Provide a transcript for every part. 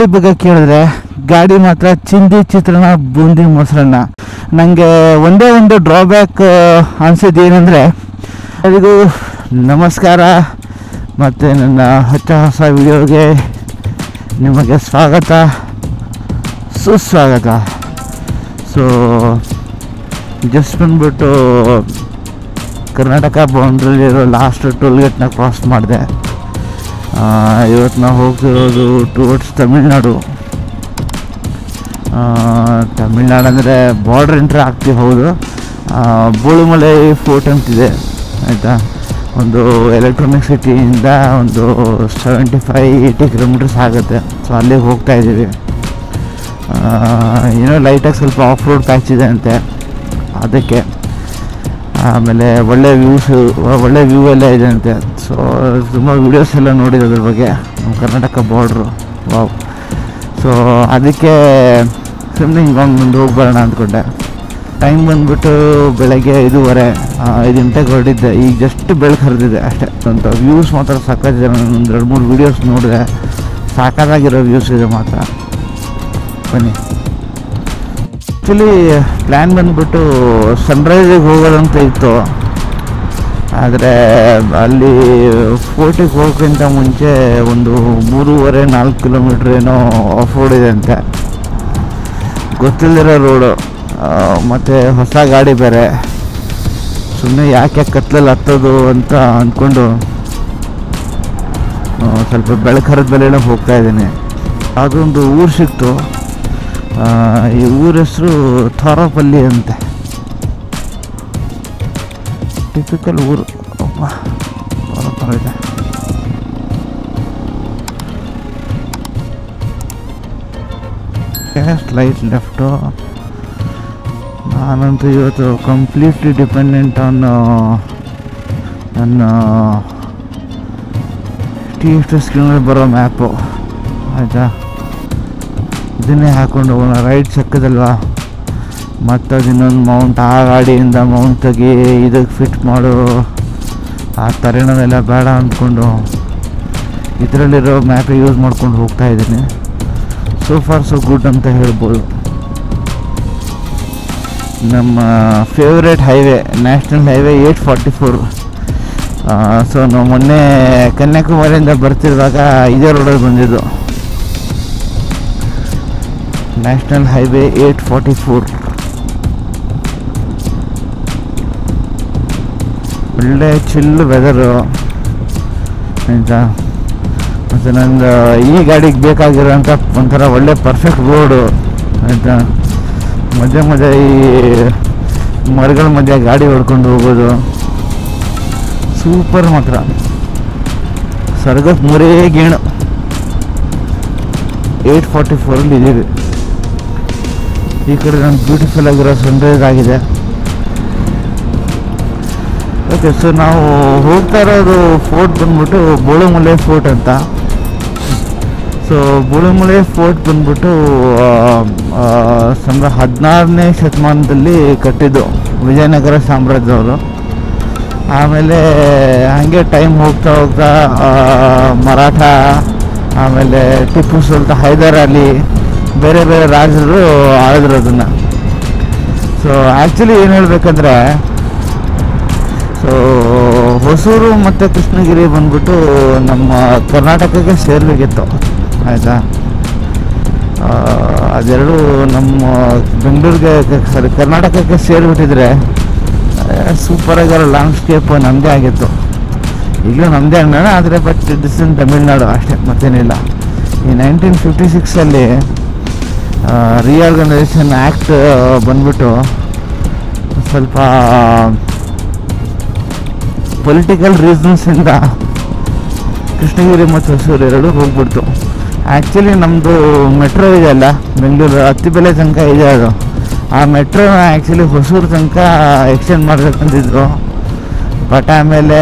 ಗಾಡಿ ಬಗ್ಗೆ ಕೇಳಿದ್ರೆ ಗಾಡಿ ಮಾತ್ರ ಚಿಂದಿ ಚಿತ್ರಾನ್ನ ಬೂಂದಿ ಮೊಸರನ್ನ. ನನಗೆ ಒಂದೇ ಒಂದು ಡ್ರಾಬ್ಯಾಕ್ ಅನಿಸಿದ್ದು ಏನಂದರೆ, ಎಲ್ಲರಿಗೂ ನಮಸ್ಕಾರ ಮತ್ತು ನನ್ನ ಹೊಸ ವಿಡಿಯೋಗೆ ನಿಮಗೆ ಸ್ವಾಗತ ಸುಸ್ವಾಗತ. ಸೊ ಜಸ್ಟ್ ಬಂದ್ಬಿಟ್ಟು ಕರ್ನಾಟಕ ಬೌಂಡ್ರಿಲಿರೋ ಲಾಸ್ಟ್ ಟೋಲ್ಗೇಟ್ನ ಕ್ರಾಸ್ ಮಾಡಿದೆ. ಇವತ್ತು ನಾವು ಹೋಗ್ತಿರೋದು ಟುವರ್ಡ್ಸ್ ತಮಿಳ್ನಾಡು. ಅಂದರೆ ಬಾರ್ಡ್ರ್ ಎಂಟ್ರಿ ಆಗ್ತೀವಿ. ಹೌದು, ಬೋಳುಮಲೆ ಫೋರ್ಟ್ ಅಂತಿದೆ ಆಯಿತಾ. ಒಂದು ಎಲೆಕ್ಟ್ರಾನಿಕ್ ಸಿಟಿಯಿಂದ ಒಂದು 75-80 ಕಿಲೋಮೀಟರ್ಸ್ ಆಗುತ್ತೆ. ಸೊ ಅಲ್ಲಿಗೆ ಹೋಗ್ತಾಯಿದ್ದೀವಿ. ಏನೋ ಲೈಟಾಗಿ ಸ್ವಲ್ಪ ಆಫ್ ರೋಡ್ ಪ್ಯಾಚ್ ಇದೆ ಅಂತೆ ಅದಕ್ಕೆ. ಆಮೇಲೆ ಒಳ್ಳೆ ವ್ಯೂ ಎಲ್ಲ ಇದೆ ಅಂತೆ. ಸೊ ತುಂಬ ವೀಡಿಯೋಸ್ ಎಲ್ಲ ನೋಡಿದೆ ಅದ್ರ ಬಗ್ಗೆ, ನಮ್ಮ ಕರ್ನಾಟಕ ಬಾರ್ಡ್ರು. ವಾವ್. ಸೊ ಅದಕ್ಕೆ ಸುಮ್ಮನೆ ಹಿಂಗೊಂದು ಹೋಗಿ ಬರೋಣ ಅಂದ್ಕೊಂಡೆ. ಟೈಮ್ ಬಂದುಬಿಟ್ಟು ಬೆಳಗ್ಗೆ 5 ಗಂಟೆಗೆ ಹೊರಡಿದ್ದೆ. ಈಗ ಜಸ್ಟ್ ಬೆಳಕು ಹರಿದಿದೆ ಅಷ್ಟೇ. ಅಂತ ವ್ಯೂಸ್ ಮಾತ್ರ ಸಾಕಾಗಿದೆ. ನಾನು ಒಂದು 2-3 ವೀಡಿಯೋಸ್ ನೋಡಿದೆ, ಸಾಕಾಗಿರೋ ವ್ಯೂಸ್ ಇದೆ ಮಾತ್ರ. ಬನ್ನಿ. ಆ್ಯಕ್ಚುಲಿ ಪ್ಲ್ಯಾನ್ ಬಂದುಬಿಟ್ಟು ಸನ್ರೈಸಿಗೆ ಹೋಗೋದಂತ ಇತ್ತು. ಆದರೆ ಅಲ್ಲಿ ಫೋರ್ಟಿಗೆ ಹೋಗೋಕ್ಕಿಂತ ಮುಂಚೆ ಒಂದು 3.5-4 ಕಿಲೋಮೀಟ್ರ್ ಏನೋ ಆಫ್ ರೋಡ್ ಇದೆ ಅಂತೆ. ಗೊತ್ತಿಲ್ಲದಿರೋ ರೋಡು, ಮತ್ತು ಹೊಸ ಗಾಡಿ ಬೇರೆ. ಸುಮ್ಮನೆ ಯಾಕೆ ಕತ್ಲಲ್ಲಿ ಹತ್ತೋದು ಅಂತ ಅಂದ್ಕೊಂಡು ಸ್ವಲ್ಪ ಬೆಳಕು ಹರಿದ ಮೇಲೆ ಹೋಗ್ತಾಯಿದ್ದೀನಿ. ಅದೊಂದು ಊರು ಸಿಕ್ತು. ಈ ಊರ ಹೆಸರು ಥಾರಪಲ್ಲಿ ಅಂತೆ. ಟಿಪಿಕಲ್ ಊರು. ಇದೆ. Slight left. ನಾನಂತೂ ಇವತ್ತು ಕಂಪ್ಲೀಟ್ಲಿ ಡಿಪೆಂಡೆಂಟ್ ಆನ್ ನನ್ನ ಸ್ಕ್ರೀನಲ್ಲಿ ಬರೋ ಮ್ಯಾಪು ಆಯಿತಾ. ಇದನ್ನೇ ಹಾಕ್ಕೊಂಡು ಹೋಗೋಣ. ರೈಟ್ ಸಿಕ್ಕದಲ್ವಾ, ಮತ್ತು ಅದು ಇನ್ನೊಂದು ಮೌಂಟ್, ಆ ಗಾಡಿಯಿಂದ ಮೌಂಟ್ ತೆಗಿ ಇದಕ್ಕೆ ಫಿಟ್ ಮಾಡು, ಆ ತರಣವೆಲ್ಲ ಬೇಡ ಅಂದ್ಕೊಂಡು ಇದರಲ್ಲಿರೋ ಮ್ಯಾಪೇ ಯೂಸ್ ಮಾಡ್ಕೊಂಡು ಹೋಗ್ತಾಯಿದ್ದೀನಿ. ಸೋ ಫಾರ್ ಸೋ ಗುಡ್ ಅಂತ ಹೇಳ್ಬೋದು. ನಮ್ಮ favourite highway, national highway 844. So ನಾವು ಮೊನ್ನೆ ಕನ್ಯಾಕುಮಾರಿಯಿಂದ ಬರ್ತಿರುವಾಗ ಇದೇ ರೋಡಲ್ಲಿ ಬಂದಿದ್ದು. National highway 844. ಒಳ್ಳೆ ಚಿಲ್ ವೆದರು ಆಯಿತಾ. ಮತ್ತು ನಂದು ಈ ಗಾಡಿಗೆ ಬೇಕಾಗಿರೋಂಥ ಒಂಥರ ಒಳ್ಳೆ ಪರ್ಫೆಕ್ಟ್ ರೋಡು ಆಯಿತಾ. ಮಧ್ಯೆ ಈ ಮರಗಳ ಮಧ್ಯೆ ಗಾಡಿ ಹೊಡ್ಕೊಂಡು ಹೋಗೋದು ಸೂಪರ್ ಮಾತ್ರ. ಸ್ವರ್ಗಕ್ಕೆ 3 ಗೇಣು. 844ಅಲ್ಲಿ ಇದ್ದೀವಿ. ಈ ಕಡೆ ನಾನು ಬ್ಯೂಟಿಫುಲ್ ಆಗಿರೋ ಸನ್ರೈಸ್ ಆಗಿದೆ. ಓಕೆ, ಸೊ ನಾವು ಹೋಗ್ತಾ ಇರೋದು ಫೋರ್ಟ್ ಬಂದ್ಬಿಟ್ಟು ಬೋಳುಮಲೆ ಫೋರ್ಟ್ ಅಂತ. ಸೊ ಬೋಳುಮಲೆ ಫೋರ್ಟ್ ಬಂದ್ಬಿಟ್ಟು 16ನೇ ಶತಮಾನದಲ್ಲಿ ಕಟ್ಟಿದ್ದು ವಿಜಯನಗರ ಸಾಮ್ರಾಜ್ಯದವರು. ಆಮೇಲೆ ಹಾಗೆ ಟೈಮ್ ಹೋಗ್ತಾ ಮರಾಠ, ಆಮೇಲೆ ಟಿಪ್ಪು ಸುಲ್ತಾನ್, ಹೈದರ್ ಅಲಿ, ಬೇರೆ ಬೇರೆ ರಾಜರು ಆಳಿದ್ರು ಅದನ್ನು. ಸೊ ಆ್ಯಕ್ಚುಲಿ ಏನು ಹೇಳಬೇಕಂದ್ರೆ, ಸೊ ಹೊಸೂರು ಮತ್ತು ಕೃಷ್ಣಗಿರಿ ಬಂದ್ಬಿಟ್ಟು ನಮ್ಮ ಕರ್ನಾಟಕಕ್ಕೆ ಸೇರಬೇಕಿತ್ತು ಆಯಿತಾ. ಅದೆರಡು ನಮ್ಮ ಬೆಂಗಳೂರಿಗೆ ಕರ್ನಾಟಕಕ್ಕೆ ಸೇರಿಬಿಟ್ಟಿದ್ರೆ ಸೂಪರಾಗಿರೋ ಲ್ಯಾಂಡ್ಸ್ಕೇಪ್ ನಮ್ಮದೇ ಆಗಿತ್ತು. ಈಗಲೂ ನಮ್ಮದೇ ಅನ್ನೋಣ, ಆದರೆ ಬಟ್ ದಿಸ್ ಇನ್ ತಮಿಳ್ನಾಡು ಅಷ್ಟೇ, ಮತ್ತೇನಿಲ್ಲ. ಈ 1956ಅಲ್ಲಿ ರಿಆರ್ಗನೈಸೇಷನ್ ಆ್ಯಕ್ಟ್ ಬಂದ್ಬಿಟ್ಟು ಸ್ವಲ್ಪ ಪೊಲಿಟಿಕಲ್ ರೀಸನ್ಸಿಂದ ಕೃಷ್ಣಗಿರಿ ಮತ್ತು ಹೊಸೂರು ಎರಡು ಹೋಗ್ಬಿಡ್ತು. ಆ್ಯಕ್ಚುಲಿ ನಮ್ಮದು ಮೆಟ್ರೋ ಇದೆಯಲ್ಲ ಬೆಂಗಳೂರು ಅತ್ತಿಬೆಲೆ ತನಕ ಇದೆ. ಅದು ಆ ಮೆಟ್ರೋನ ಆ್ಯಕ್ಚುಲಿ ಹೊಸೂರು ತನಕ ಎಕ್ಸ್ಟೆಂಡ್ ಮಾಡಬೇಕಂತಿದ್ರು. ಬಟ್ ಆಮೇಲೆ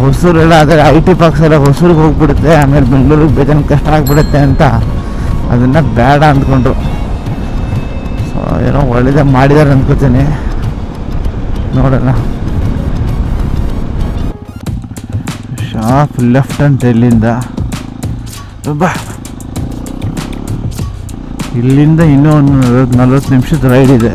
ಹೊಸೂರೆಲ್ಲ ಆದರೆ IT ಪಾರ್ಕ್ಸ್ ಎಲ್ಲ ಹೊಸೂರಿಗೆ ಹೋಗ್ಬಿಡುತ್ತೆ, ಆಮೇಲೆ ಬೆಂಗಳೂರಿಗೆ ಬೇಜಾನ್ ಕಷ್ಟ ಆಗಿಬಿಡುತ್ತೆ ಅಂತ ಅದನ್ನು ಬೇಡ ಅಂದ್ಕೊಂಡ್ರು. ಸೊ ಏನೋ ಒಳ್ಳೆಯದೇ ಮಾಡಿದ್ದಾರೆ ಅಂದ್ಕೋತೀನಿ, ನೋಡೋಣ. ಶಾಪ್ ಲೆಫ್ಟ್ ಅಂತ ಇಲ್ಲಿಂದ ಬಾ. ಇಲ್ಲಿಂದ ಇನ್ನೂ ಒಂದು 40 ನಿಮಿಷದ ರೈಡ್ ಇದೆ.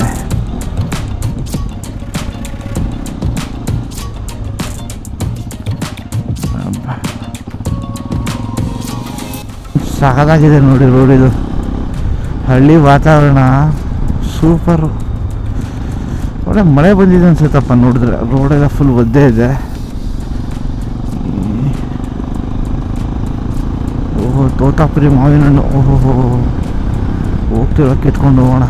ಸಾಕಾಗಿದೆ ನೋಡಿ ರೋಡ್. ಇದು ಹಳ್ಳಿ ವಾತಾವರಣ ಸೂಪರು. ಒಳ್ಳೆ ಮಳೆ ಬಂದಿದೆ ಅನ್ಸುತ್ತಪ್ಪ ನೋಡಿದ್ರೆ. ರೋಡೆಲ್ಲ ಫುಲ್ ಒದ್ದೆ ಇದೆ. ಓಹೋ ತೋತಾಪುರಿ ಮಾವಿನ ಹಣ್ಣು. ಓಹೋ ಹೋಗ್ತಿರೋ ಕಿತ್ಕೊಂಡು ಹೋಗೋಣ.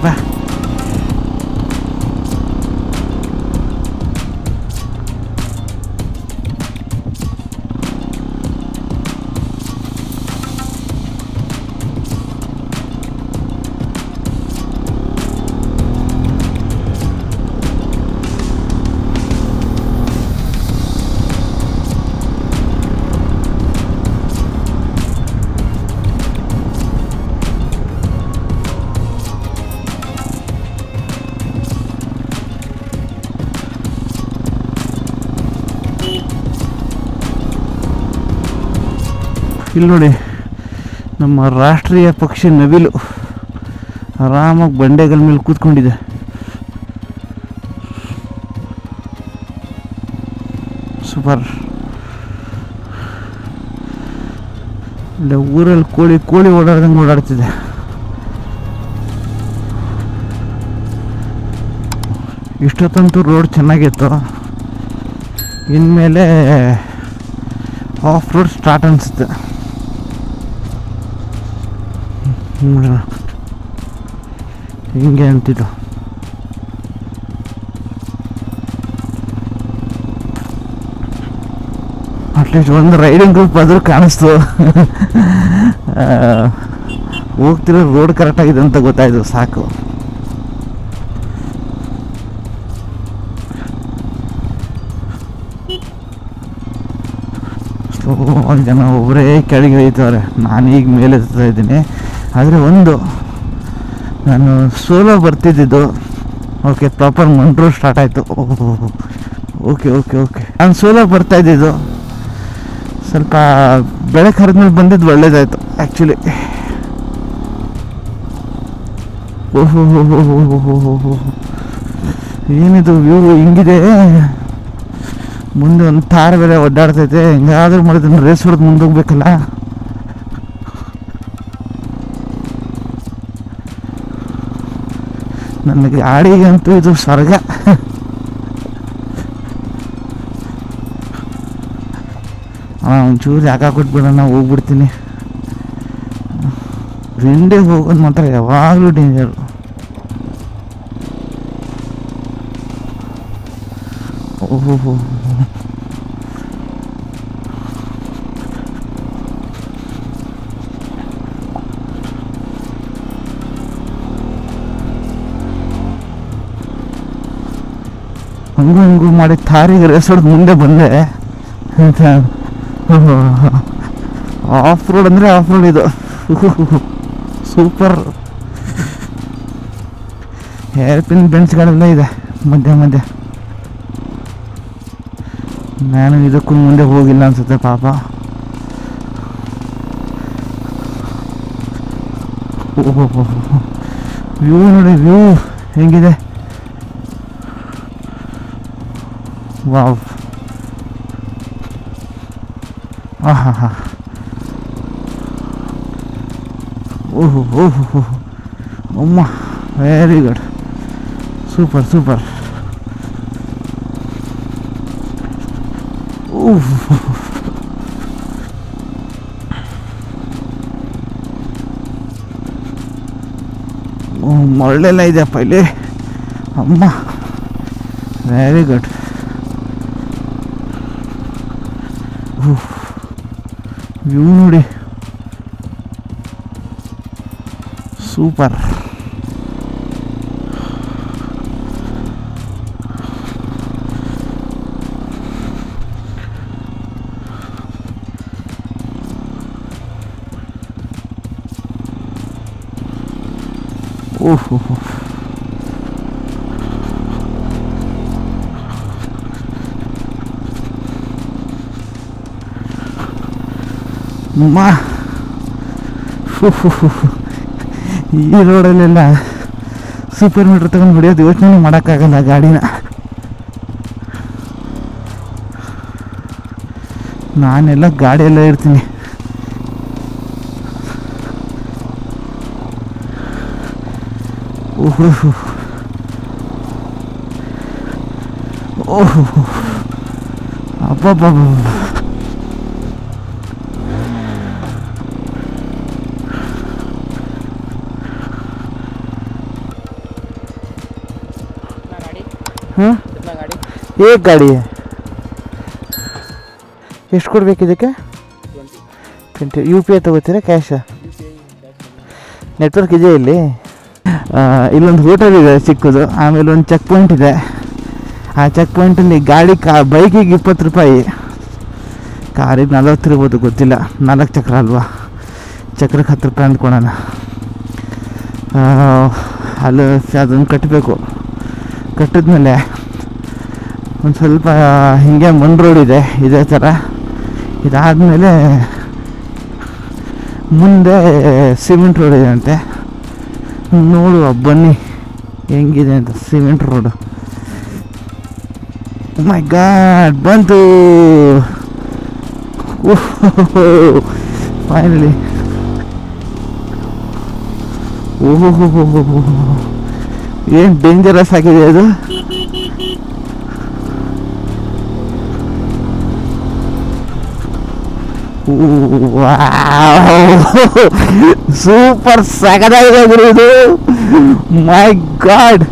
ಬಾ ಇಲ್ಲಿ ನೋಡಿ ನಮ್ಮ ರಾಷ್ಟ್ರೀಯ ಪಕ್ಷಿ ನವಿಲು ಆರಾಮಾಗಿ ಬಂಡೆಗಳ ಮೇಲೆ ಕೂತ್ಕೊಂಡಿದೆ. ಸೂಪರ್. ಇಲ್ಲ ಊರಲ್ಲಿ ಕೋಳಿ ಓಡಾಡ್ದಂಗೆ ಓಡಾಡ್ತಿದೆ. ಇಷ್ಟೊತ್ತಂತೂ ರೋಡ್ ಚೆನ್ನಾಗಿತ್ತು. ಇನ್ಮೇಲೆ ಆಫ್ ರೋಡ್ ಸ್ಟಾರ್ಟ್ ಅನಿಸುತ್ತೆ. ಹಿಂಗೆ ಅಂತಿದ್ದು. ಅಟ್ಲೀಸ್ಟ್ ಒಂದು ರೈಡಿಂಗ್ ಗ್ರೂಪ್ ಆದರೂ ಕಾಣಿಸ್ತು. ಹೋಗ್ತಿರೋ ರೋಡ್ ಕರೆಕ್ಟಾಗಿದೆ ಅಂತ ಗೊತ್ತಾಯ್ತು, ಸಾಕು. ಜನ ಒಬ್ಬರೇ ಕೆಳಗೆ ಇಳಿತವ್ರೆ. ನಾನೀಗ ಮೇಲೆ ಎತ್ತಾ ಇದ್ದೀನಿ. ಆದರೆ ನಾನು ಸೋಲೋ ಬರ್ತಿದ್ದು. ಓಕೆ, ಪ್ರಾಪರ್ ಮಂಡ್ರು ಸ್ಟಾರ್ಟ್ ಆಯಿತು. ಓಕೆ ನಾನು ಸೋಲೋ ಬರ್ತಾಯಿದ್ದು. ಸ್ವಲ್ಪ ಬೆಳಕು ಹರಿದ್ಮೇಲೆ ಬಂದಿದ್ದು ಒಳ್ಳೇದಾಯಿತು ಆ್ಯಕ್ಚುಲಿ. ಓಹೋ ಏನಿದು ವ್ಯೂ ಹಿಂಗಿದೆ. ಮುಂದೆ ಒಂದು ತಾರ ಬೇರೆ ಒಡ್ಡಾಡ್ತೈತೆ. ಹೆಂಗಾದ್ರೂ ಮಾಡಿದ್ರೆ ರೇಸ್ ಹೊಡೆದು ಮುಂದೆ ಹೋಗ್ಬೇಕಲ್ಲ. ನನಗೆ ಗಾಡಿಗಂತೂ ಇದು ಸ್ವರ್ಗ. ಒಂಚೂರು ಜಾಗ ಕೊಟ್ಬಿಡೋಣ, ಹೋಗ್ಬಿಡ್ತೀನಿ. ರಿಂಡಿಗೆ ಹೋಗೋದು ಮಾತ್ರ ಯಾವಾಗಲೂ ಡೇಂಜರು. ಓಹೋ ಹಂಗೂ ಮಾಡಿ ತಾರಿಗೆ ರೇಸ್ ಹೊಡೆದು ಮುಂದೆ ಬಂದೆ. ಆಫ್ ರೋಡ್ ಅಂದರೆ ಆಫ್ ರೋಡ್ ಇದು. ಸೂಪರ್. ಹೇರ್ ಪಿನ್ ಬೆಂಚ್ಗಳೆಲ್ಲ ಇದೆ ಮಧ್ಯ. ನಾನು ಇದಕ್ಕೂ ಮುಂದೆ ಹೋಗಿಲ್ಲ ಅನ್ಸುತ್ತೆ ಪಾಪ. ಓಹೋ ವ್ಯೂ ನೋಡಿ, ವ್ಯೂ ಹೆಂಗಿದೆ. ವಾವ್. ಆಹಾ. ಓಹೋ ಅಮ್ಮ, ವೆರಿ ಗುಡ್. ಸೂಪರ್. ಮರಳೆಲ್ಲ ಇದೆಯಪ್ಪ ಇಲ್ಲಿ. ಅಮ್ಮ, ವೆರಿ ಗುಡ್. ವ್ಯೂ ನೋಡಿ, ಸೂಪರ್. ಓಹೋ ಮಾ ಈ ರೋಡಲ್ಲೆಲ್ಲ ಸೂಪರ್ ಮೀಟ್ರ್ ತಗೊಂಡು ಹೊಡೆಯೋದು ಯೋಚನೆ ಮಾಡೋಕ್ಕಾಗಲ್ಲ ಗಾಡಿನ. ನಾನೆಲ್ಲ ಗಾಡಿಯೆಲ್ಲ ಇರ್ತೀನಿ. ಓಹೋ ಓಹೋ ಅಬ್ಬಬ್ಬ हाँ एक गाड़ी है. ಎಷ್ಟು ಕೊಡ್ಬೇಕು ಇದಕ್ಕೆ? 20. ಯು ಪಿ ಐ ತಗೋತೀರಾ ಕ್ಯಾಶ? ನೆಟ್ವರ್ಕ್ ಇದೆ ಇಲ್ಲಿ. ಇಲ್ಲೊಂದು ಹೋಟೆಲ್ ಇದೆ ಚಿಕ್ಕದು, ಆಮೇಲೆ ಒಂದು ಚೆಕ್ ಪಾಯಿಂಟ್ ಇದೆ. ಆ ಚೆಕ್ ಪಾಯಿಂಟಲ್ಲಿ ಗಾಡಿ ಬೈಕಿಗೆ 20 ರೂಪಾಯಿ, ಕಾರಿಗೆ 40 ಇರ್ಬೋದು ಗೊತ್ತಿಲ್ಲ. 4 ಚಕ್ರ ಅಲ್ವಾ, ಚಕ್ರಕ್ಕೆ 10 ರೂಪಾಯಿ ಅಂದ್ಕೊಳೋಣ. ಅಲ್ಲಿ ಅದನ್ನು ಕಟ್ಟಬೇಕು. ಕಟ್ಟಿದ್ಮೇಲೆ ಒಂದು ಸ್ವಲ್ಪ ಹಿಂಗೆ ಮಣ್ಣು ರೋಡ್ ಇದೆ ಇದೇ ಥರ. ಇದಾದಮೇಲೆ ಮುಂದೆ ಸಿಮೆಂಟ್ ರೋಡ್ ಇದೆ ಅಂತೆ. ನೋಡುವ ಬನ್ನಿ ಹೆಂಗಿದೆ ಅಂತ ಸಿಮೆಂಟ್ ರೋಡು. ಮೈ ಗಾಡ್ ಬಂತು ಫೈನಲಿ. ಓಹೋ ಏನು ಡೇಂಜರಸ್ ಆಗಿದೆ ಅದು. ಸೂಪರ್ ಸಖತ್ತಾಗಿದೆ ಗುರು ಇದು. ಮೈ ಗಾಡ್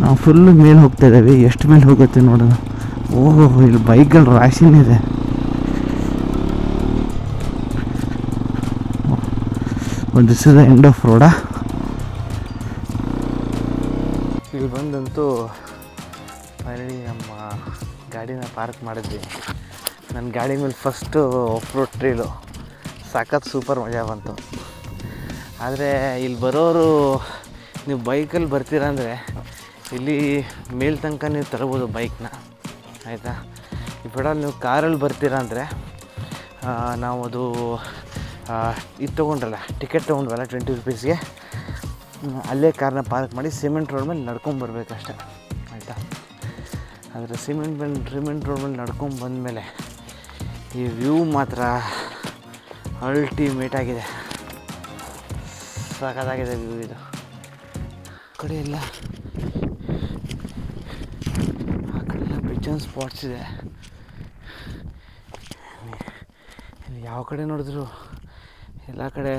ನಾವು ಫುಲ್ಲು ಮೇಲೆ ಹೋಗ್ತಾ ಇದ್ದೀವಿ. ಎಷ್ಟು ಮೇಲೆ ಹೋಗುತ್ತೆ ನೋಡೋಣ. ಓಹೋ ಇಲ್ಲಿ ಬೈಕ್ಗಳು ರಾಶಿನಿದೆ. This is the end of road. ಇಲ್ಲಿ ಬಂದಂತೂ ಫೈನಲಿ ನಮ್ಮ ಗಾಡಿನ ಪಾರ್ಕ್ ಮಾಡಿದ್ವಿ. ನನ್ನ ಗಾಡಿ ಮೇಲೆ ಫಸ್ಟು ಆಫ್ ರೋಡ್ ಟ್ರೇಲು ಸಖತ್ ಸೂಪರ್ ಮಜಾ ಬಂತು. ಆದರೆ ಇಲ್ಲಿ ಬರೋರು ನೀವು ಬೈಕಲ್ಲಿ ಬರ್ತೀರ ಅಂದರೆ ಇಲ್ಲಿ ಮೇಲ್ ತನಕ ನೀವು ತರ್ಬೋದು ಬೈಕ್ನ, ಆಯಿತಾ. ಈ ಪೆಡಲ್ ನೀವು ಕಾರಲ್ಲಿ ಬರ್ತೀರ ಅಂದರೆ ನಾವು ಅದು ಇದು ತೊಗೊಂಡ್ರಲ್ಲ, ಟಿಕೆಟ್ ತೊಗೊಂಡ್ವಲ್ಲ 20 ರೂಪೀಸ್ಗೆ, ಅಲ್ಲೇ ಕಾರ್ನ ಪಾರ್ಕ್ ಮಾಡಿ ಸಿಮೆಂಟ್ ರೋಡ್ ಮೇಲೆ ನಡ್ಕೊಂಬರ್ಬೇಕಷ್ಟೆ, ಆಯಿತಾ. ಆದರೆ ಸಿಮೆಂಟ್ ರೋಡ್ ಮೇಲೆ ನಡ್ಕೊಂಬಂದಮೇಲೆ ಈ ವ್ಯೂ ಮಾತ್ರ ಅಲ್ಟಿಮೇಟ್ ಆಗಿದೆ. ಸಾಕಾಗಿದೆ ವ್ಯೂ ಇದು. ಕಡೆ ಎಲ್ಲ ಆ ಕಡೆ ಎಲ್ಲ ಪಿಜನ್ ಸ್ಪಾಟ್ಸ್ ಇದೆ. ಯಾವ ಕಡೆ ನೋಡಿದ್ರು ಎಲ್ಲ ಕಡೆ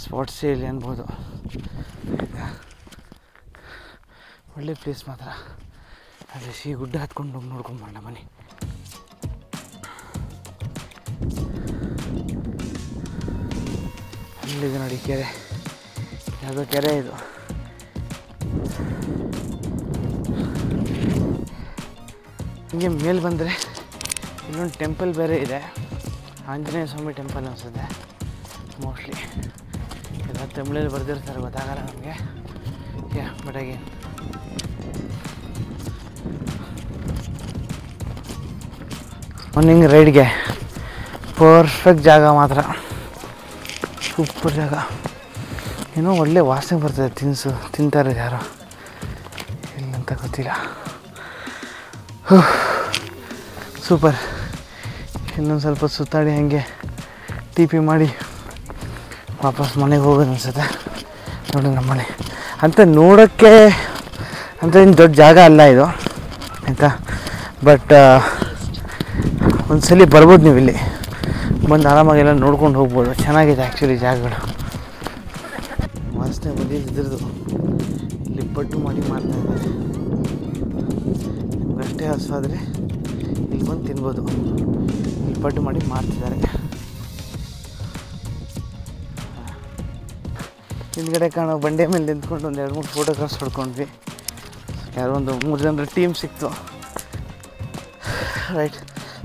ಸ್ಪಾಟ್ಸೇ ಇಲ್ಲಿ ಅನ್ಬೋದು. ಒಳ್ಳೆ ಪ್ಲೇಸ್ ಮಾತ್ರ. ಅಲ್ಲಿ ಗುಡ್ಡ ಹತ್ಕೊಂಡು ಹೋಗಿ ನೋಡ್ಕೊಂಬರೋಣ ಬನ್ನಿ. ಅಲ್ಲಿದೆ ನೋಡಿ ಕೆರೆ, ಯಾವುದೋ ಕೆರೆ ಇದು. ಹಿಂಗೆ ಮೇಲೆ ಬಂದರೆ ಇಲ್ಲೊಂದು ಟೆಂಪಲ್ ಬೇರೆ ಇದೆ, ಆಂಜನೇಯ ಸ್ವಾಮಿ ಟೆಂಪಲ್ ಅನಿಸುತ್ತೆ ಮೋಸ್ಟ್ಲಿ. ಎಲ್ಲ ತಮಿಳಲ್ಲಿ ಬರೆದಿರ್ತಾರೆ, ಗೊತ್ತಾಗಲ್ಲ ನಮಗೆ. ಬಟ್ ಅಗೇನ್ ಮಾರ್ನಿಂಗ್ ರೈಡ್ಗೆ ಪರ್ಫೆಕ್ಟ್ ಜಾಗ ಮಾತ್ರ, ಸೂಪರ್ ಜಾಗ. ಏನೋ ಒಳ್ಳೆ ವಾಸನೆ ಬರ್ತದೆ, ತಿಂತಾರೆ ಯಾರೋ ಇಲ್ಲಂತ ಗೊತ್ತಿಲ್ಲ. ಸೂಪರ್. ಇನ್ನೊಂದು ಸ್ವಲ್ಪ ಸುತ್ತಾಡಿ ಹಾಗೆ ಟಿ ಮಾಡಿ ವಾಪಸ್ ಮನೆಗೆ ಹೋಗೋದು ಅನಿಸುತ್ತೆ. ನೋಡಿ ನಮ್ಮ ಮನೆ ಅಂತ ನೋಡೋಕ್ಕೆ ಅಂತ ಏನು ದೊಡ್ಡ ಜಾಗ ಅಲ್ಲ ಇದು, ಆಯಿತಾ. ಬಟ್ ಒಂದ್ಸಲಿ ಬರ್ಬೋದು ನೀವು ಇಲ್ಲಿ, ಬಂದು ಆರಾಮಾಗೆಲ್ಲ ನೋಡ್ಕೊಂಡು ಹೋಗ್ಬೋದು. ಚೆನ್ನಾಗಿದೆ ಆ್ಯಕ್ಚುಲಿ ಜಾಗಗಳು. ವಾಸನೆ ಬಂದಿದ್ದು ಇಲ್ಲಿ ಪಟ್ಟು ಮಾಡಿ ಮಾಡ್ತಾಯಿದ್ದಾರೆ. ನಿಮ್ಗೆ ಅಷ್ಟೇ ಹಸುವಾದರೆ ಇಲ್ಲಿ ಬಂದು ತಿನ್ಬೋದು. ಇಲ್ಲಿ ಪಟ್ಟು ಮಾಡಿ ಮಾಡ್ತಿದ್ದಾರೆ. ಹಿಂದ್ಗಡೆ ಕಾಣೋ ಬಂಡೆ ಮೇಲೆ ನಿಂತ್ಕೊಂಡು ಒಂದು 2-3 ಫೋಟೋಗ್ರಾಫ್ಸ್ ಹೊಡ್ಕೊಂಡ್ವಿ. ಯಾರೋ ಒಂದು 3 ಜನರ ಟೀಮ್ ಸಿಕ್ತು. Right,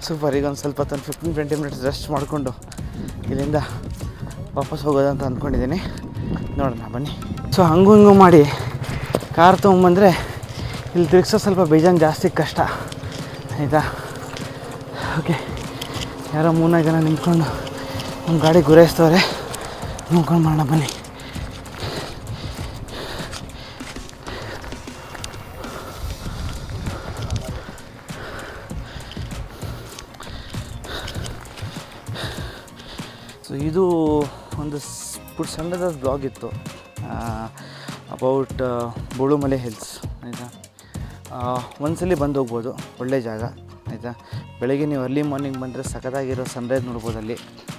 super. ಈಗ ಒಂದು ಸ್ವಲ್ಪ 15-20 ಮಿನಿಟ್ಸ್ ರೆಸ್ಟ್ ಮಾಡಿಕೊಂಡು ಇಲ್ಲಿಂದ ವಾಪಸ್ ಹೋಗೋದಂತ ಅಂದ್ಕೊಂಡಿದ್ದೀನಿ. ನೋಡೋಣ ಬನ್ನಿ. ಸೊ ಹಂಗೂ ಹಿಂಗೂ ಮಾಡಿ ಕಾರ್ ತೊಗೊಂಬಂದರೆ ಇಲ್ಲಿ ತಿರ್ಗಿಸೋ ಸ್ವಲ್ಪ ಬೇಜಾನ್ ಜಾಸ್ತಿ ಕಷ್ಟ ಆಯಿತಾ. ಓಕೆ, ಯಾರೋ 3-4 ಜನ ನಿಂತ್ಕೊಂಡು ನಮ್ಮ ಗಾಡಿ ಗುರಾಯಿಸ್ತವ್ರೆ. ನೋಡ್ಕೊಂಡು ಮಾಡೋಣ ಬನ್ನಿ. ಸೊ ಇದು ಒಂದು ಸಣ್ಣದ ಬ್ಲಾಗ್ ಇತ್ತು ಅಬೌಟ್ ಬೋಳುಮಲೆ ಹಿಲ್ಸ್ ಆಯಿತಾ. ಒಂದ್ಸಲಿ ಬಂದು ಹೋಗ್ಬೋದು, ಒಳ್ಳೆ ಜಾಗ ಆಯಿತಾ. ಬೆಳಗ್ಗೆ ನೀವು ಅರ್ಲಿ ಮಾರ್ನಿಂಗ್ ಬಂದರೆ ಸಖತ್ತಾಗಿರೋ ಸನ್ರೈಸ್ ನೋಡ್ಬೋದು ಅಲ್ಲಿ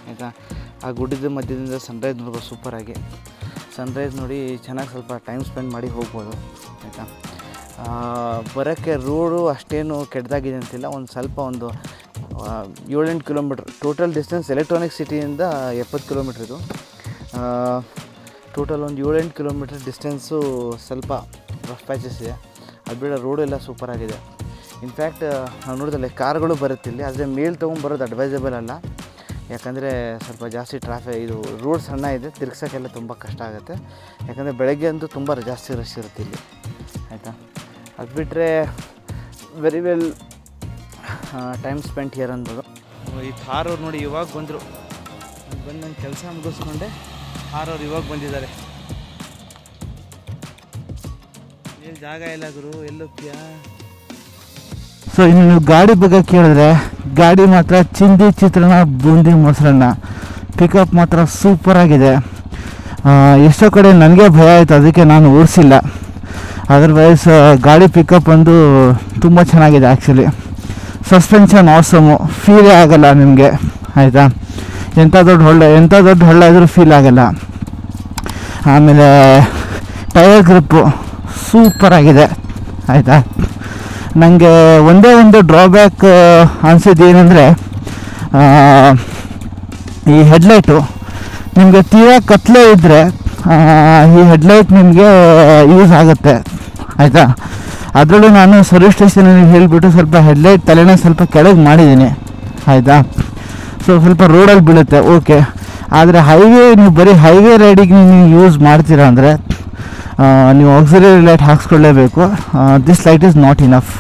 ಆಯಿತಾ. ಆ ಗುಡ್ಡದ ಮಧ್ಯದಿಂದ ಸನ್ರೈಸ್ ನೋಡ್ಬೋದು ಸೂಪರಾಗಿ. ಸನ್ರೈಸ್ ನೋಡಿ ಚೆನ್ನಾಗಿ ಸ್ವಲ್ಪ ಟೈಮ್ ಸ್ಪೆಂಡ್ ಮಾಡಿ ಹೋಗ್ಬೋದು ಆಯಿತಾ. ಬರೋಕ್ಕೆ ರೋಡು ಅಷ್ಟೇನು ಕೆಟ್ಟದಾಗಿದೆ ಅಂತಿಲ್ಲ. ಒಂದು ಸ್ವಲ್ಪ ಒಂದು 7-8 ಕಿಲೋಮೀಟ್ರ್ ಟೋಟಲ್ ಡಿಸ್ಟೆನ್ಸ್. ಎಲೆಕ್ಟ್ರಾನಿಕ್ ಸಿಟಿಯಿಂದ 70 ಕಿಲೋಮೀಟ್ರ್ ಇದು. ಟೋಟಲ್ ಒಂದು 7-8 ಕಿಲೋಮೀಟ್ರ್ ಡಿಸ್ಟೆನ್ಸು ಸ್ವಲ್ಪ ರಫ್ ಪ್ಯಾಚಸ್ ಇದೆ. ಅದು ಬಿಡ ರೋಡು ಎಲ್ಲ ಸೂಪರಾಗಿದೆ. ಇನ್ಫ್ಯಾಕ್ಟ್ ನಾವು ನೋಡಿದಲ್ಲಿ ಕಾರ್ಗಳು ಬರುತ್ತಿಲ್ಲಿ, ಆದರೆ ಮೇಲ್ ತೊಗೊಂಬರೋದು ಅಡ್ವೈಸಬಲ್ ಅಲ್ಲ. ಯಾಕಂದರೆ ಸ್ವಲ್ಪ ಜಾಸ್ತಿ ಇದು ರೋಡ್ ಸಣ್ಣ ಇದೆ, ತಿರ್ಗ್ಸೋಕ್ಕೆಲ್ಲ ತುಂಬ ಕಷ್ಟ ಆಗುತ್ತೆ. ಯಾಕಂದರೆ ಬೆಳಗ್ಗೆ ಅಂತೂ ತುಂಬ ಜಾಸ್ತಿ ರಶ್ ಇರುತ್ತೆ ಇಲ್ಲಿ ಆಯಿತಾ. ಅದು ಬಿಟ್ಟರೆ very well time spent here ಅನ್ಬೋದು. ಈ ಥಾರವ್ರು ನೋಡಿ ಇವಾಗ ಬಂದರು. ಬಂದು ನನ್ನ ಕೆಲಸ ಮುಗಿಸ್ಕೊಂಡೆ ಥಾರವ್ರು ಇವಾಗ ಬಂದಿದ್ದಾರೆ. ಎಲ್ಲಿ ಜಾಗ ಇಲ್ಲ ಗುರು, ಎಲ್ಲೋಗ್ತೀಯಾ? ಸೊ ಇನ್ನು ನೀವು ಗಾಡಿ ಬಗ್ಗೆ ಕೇಳಿದ್ರೆ ಗಾಡಿ ಮಾತ್ರ ಚಿಂದಿ ಚಿತ್ರಾನ್ನ ಬೂಂದಿ ಮೊಸರನ್ನ ಪಿಕಪ್ ಮಾತ್ರ ಸೂಪರಾಗಿದೆ. ಎಷ್ಟೋ ಕಡೆ ನನಗೆ ಭಯ ಆಯಿತು, ಅದಕ್ಕೆ ನಾನು ಓಡಿಸಿಲ್ಲ. ಅದರ್ವೈಸ್ ಗಾಡಿ ಪಿಕಪ್ ಒಂದು ತುಂಬ ಚೆನ್ನಾಗಿದೆ ಆ್ಯಕ್ಚುಲಿ. ಸಸ್ಪೆನ್ಷನ್ ಆಸಮು, ಫೀಲೇ ಆಗೋಲ್ಲ ನಿಮಗೆ ಆಯಿತಾ. ಎಂಥ ದೊಡ್ಡ ಹೊಳ್ಳ ಇದ್ರೂ ಫೀಲ್ ಆಗೋಲ್ಲ. ಆಮೇಲೆ ಟೈರ್ ಗ್ರಿಪ್ಪು ಸೂಪರಾಗಿದೆ ಆಯಿತಾ. ನನಗೆ ಒಂದೇ ಒಂದು ಡ್ರಾಬ್ಯಾಕ್ ಅನಿಸಿದ್ದು ಏನಂದರೆ ಈ ಹೆಡ್ಲೈಟು. ನಿಮಗೆ ತೀರಾ ಕತ್ಲೆ ಇದ್ದರೆ ಈ ಹೆಡ್ಲೈಟ್ ನಿಮಗೆ ಯೂಸ್ ಆಗುತ್ತೆ ಆಯಿತಾ. ಅದರಲ್ಲೂ ನಾನು ಸರ್ವಿಸ್ ಸ್ಟೇಷನಲ್ಲಿ ಹೇಳಿಬಿಟ್ಟು ಸ್ವಲ್ಪ ಹೆಡ್ಲೈಟ್ ತಲೆನೇ ಸ್ವಲ್ಪ ಕೆಳಗೆ ಮಾಡಿದ್ದೀನಿ ಆಯಿತಾ. ಸೊ ಸ್ವಲ್ಪ ರೋಡಲ್ಲಿ ಬೀಳುತ್ತೆ ಓಕೆ. ಆದರೆ ನೀವು ಬರೀ ಹೈವೇ ರೈಡಿಗೆ ನೀವು ಯೂಸ್ ಮಾಡ್ತೀರಾ ಅಂದರೆ ನೀವು ಆಕ್ಸಿಲರಿ ಲೈಟ್ ಹಾಕ್ಸ್ಕೊಳ್ಳೇಬೇಕು. This light is not enough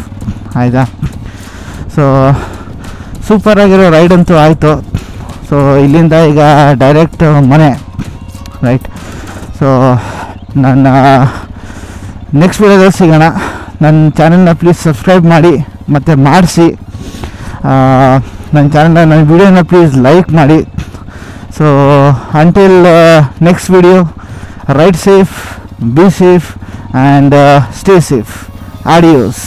ಆಯಿತಾ. ಸೊ ಸೂಪರಾಗಿರೋ ರೈಡ್ ಅಂತೂ ಆಯಿತು. ಸೊ ಇಲ್ಲಿಂದ ಈಗ ಡೈರೆಕ್ಟ್ ಮನೆ ರೈಟ್. ಸೊ ನನ್ನ ನೆಕ್ಸ್ಟ್ ವಿಡಿಯೋದಲ್ಲಿ ಸಿಗೋಣ. ನನ್ನ ಚಾನಲ್ನ ಪ್ಲೀಸ್ ಸಬ್ಸ್ಕ್ರೈಬ್ ಮಾಡಿ ಮತ್ತು ಮಾಡಿಸಿ. ನನ್ನ ವಿಡಿಯೋನ ಪ್ಲೀಸ್ ಲೈಕ್ ಮಾಡಿ. So until next video, ride safe, be safe and stay safe. Adios.